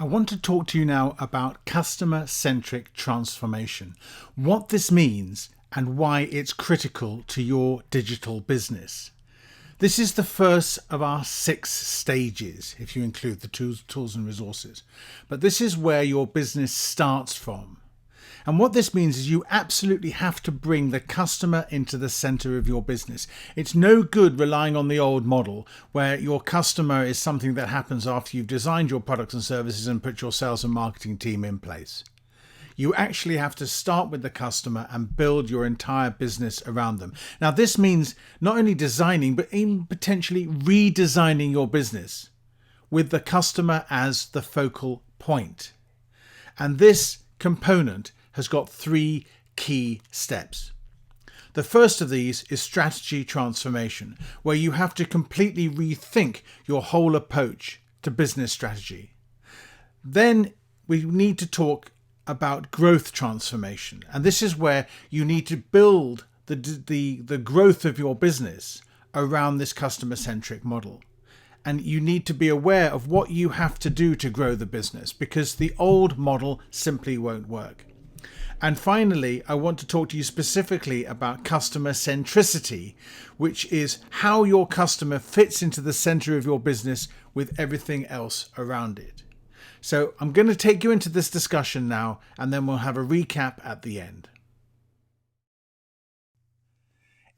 I want to talk to you now about customer-centric transformation, what this means and why it's critical to your digital business. This is the first of our 6 stages, if you include the tools and resources. But this is where your business starts from. And what this means is you absolutely have to bring the customer into the center of your business. It's no good relying on the old model where your customer is something that happens after you've designed your products and services and put your sales and marketing team in place. You actually have to start with the customer and build your entire business around them. Now, this means not only designing, but even potentially redesigning your business with the customer as the focal point. And this component has got 3 key steps. The first of these is strategy transformation, where you have to completely rethink your whole approach to business strategy. Then we need to talk about growth transformation, and this is where you need to build the growth of your business around this customer-centric model. And you need to be aware of what you have to do to grow the business, because the old model simply won't work. And finally, I want to talk to you specifically about customer centricity, which is how your customer fits into the center of your business with everything else around it. So I'm going to take you into this discussion now, and then we'll have a recap at the end.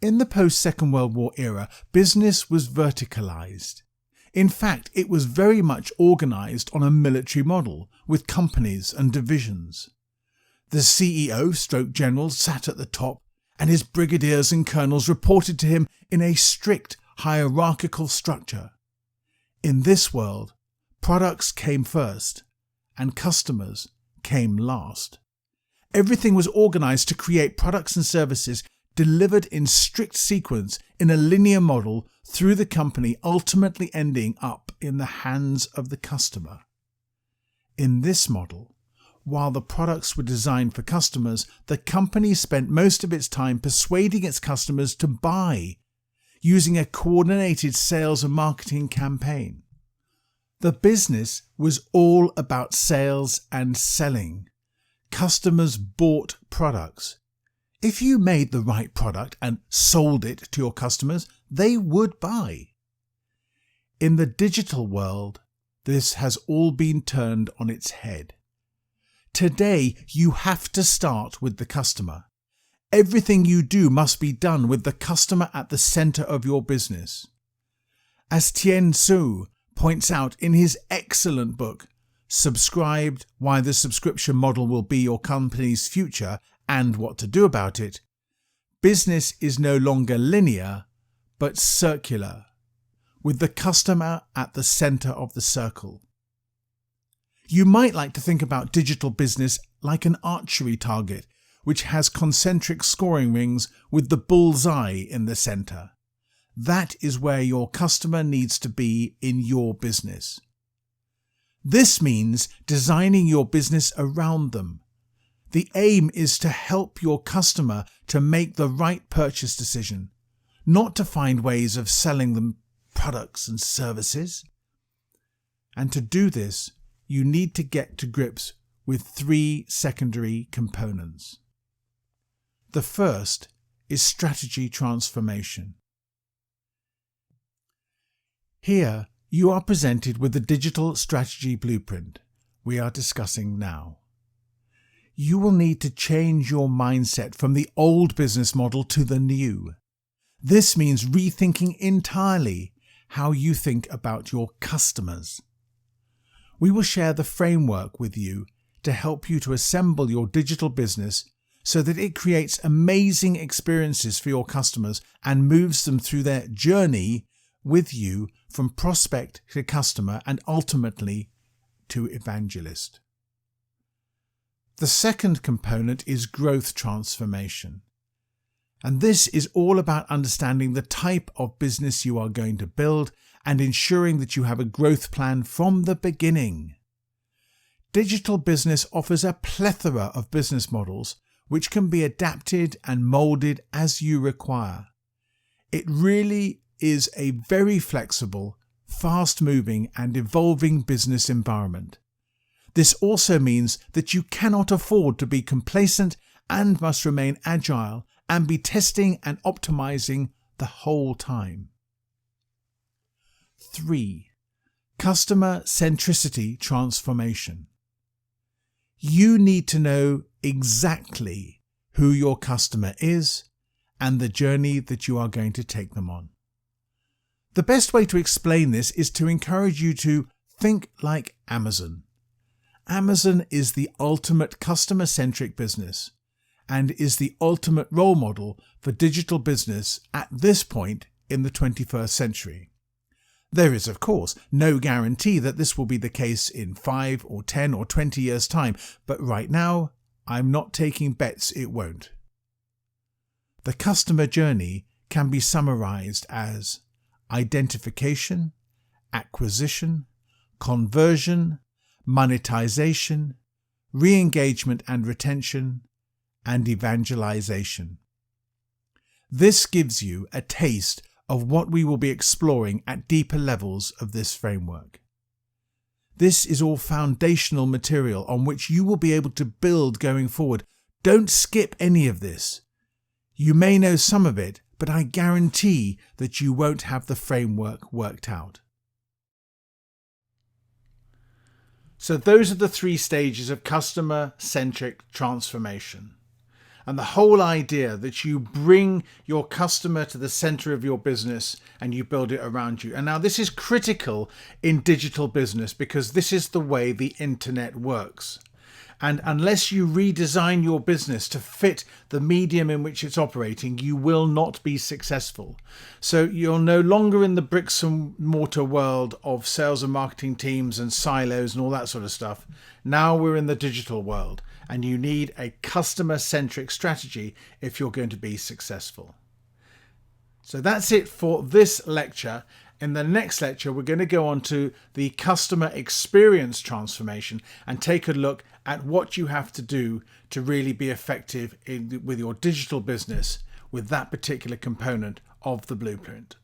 In the post-Second World War era, business was verticalized. In fact, it was very much organized on a military model with companies and divisions. The CEO/general sat at the top, and his brigadiers and colonels reported to him in a strict hierarchical structure. In this world, products came first, and customers came last. Everything was organized to create products and services delivered in strict sequence in a linear model through the company, ultimately ending up in the hands of the customer. In this model, while the products were designed for customers, the company spent most of its time persuading its customers to buy, using a coordinated sales and marketing campaign. The business was all about sales and selling. Customers bought products. If you made the right product and sold it to your customers, they would buy. In the digital world, this has all been turned on its head. Today, you have to start with the customer. Everything you do must be done with the customer at the center of your business. As Tien Tzu points out in his excellent book, Subscribed: Why the Subscription Model Will Be Your Company's Future and What to Do About It, business is no longer linear, but circular, with the customer at the center of the circle. You might like to think about digital business like an archery target, which has concentric scoring rings with the bullseye in the center. That is where your customer needs to be in your business. This means designing your business around them. The aim is to help your customer to make the right purchase decision, not to find ways of selling them products and services. And to do this, you need to get to grips with 3 secondary components. The first is strategy transformation. Here, you are presented with the digital strategy blueprint we are discussing now. You will need to change your mindset from the old business model to the new. This means rethinking entirely how you think about your customers. We will share the framework with you to help you to assemble your digital business so that it creates amazing experiences for your customers and moves them through their journey with you from prospect to customer and ultimately to evangelist. The second component is growth transformation. And this is all about understanding the type of business you are going to build and ensuring that you have a growth plan from the beginning. Digital business offers a plethora of business models which can be adapted and molded as you require. It really is a very flexible, fast-moving and evolving business environment. This also means that you cannot afford to be complacent and must remain agile and be testing and optimizing the whole time. 3. Customer centricity transformation. You need to know exactly who your customer is and the journey that you are going to take them on. The best way to explain this is to encourage you to think like Amazon. Amazon is the ultimate customer-centric business and is the ultimate role model for digital business at this point in the 21st century. There is, of course, no guarantee that this will be the case in 5 or 10 or 20 years' time, but right now, I'm not taking bets it won't. The customer journey can be summarized as identification, acquisition, conversion, monetization, re-engagement and retention, and evangelization. This gives you a taste of what we will be exploring at deeper levels of this framework. This is all foundational material on which you will be able to build going forward. Don't skip any of this. You may know some of it, but I guarantee that you won't have the framework worked out. So those are the 3 stages of customer-centric transformation. And the whole idea that you bring your customer to the center of your business and you build it around you. And now this is critical in digital business because this is the way the internet works. And unless you redesign your business to fit the medium in which it's operating, you will not be successful. So you're no longer in the bricks and mortar world of sales and marketing teams and silos and all that sort of stuff. Now we're in the digital world, and you need a customer-centric strategy if you're going to be successful. So that's it for this lecture. In the next lecture, we're going to go on to the customer experience transformation and take a look at what you have to do to really be effective with your digital business with that particular component of the blueprint.